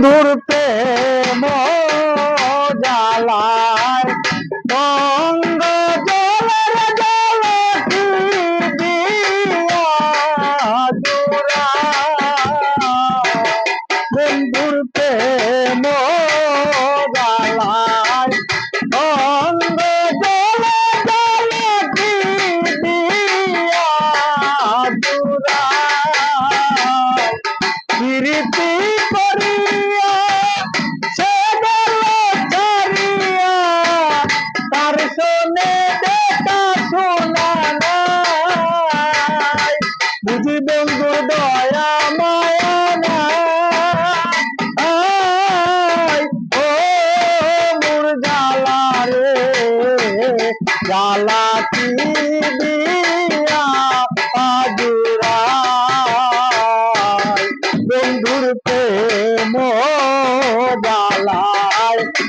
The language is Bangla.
বন্ধুর প্রেম জ্বালায় অঙ্গ জলের জলকি দিয়া জোড়ায়। বন্ধুর প্রেম জ্বালায় অঙ্গ জলের জলকি দিয়া জোড়ায়। প্রীতি করিয়া সে গেল ছাড়িয়া, তার শোনে দেখা শোনা নাই। বুঝি বন্ধু দয়া মায়া নাই, ও মোর জ্বালা রে জ্বালা কি দিয়া জুড়ায়। বন্ধুর প্রেম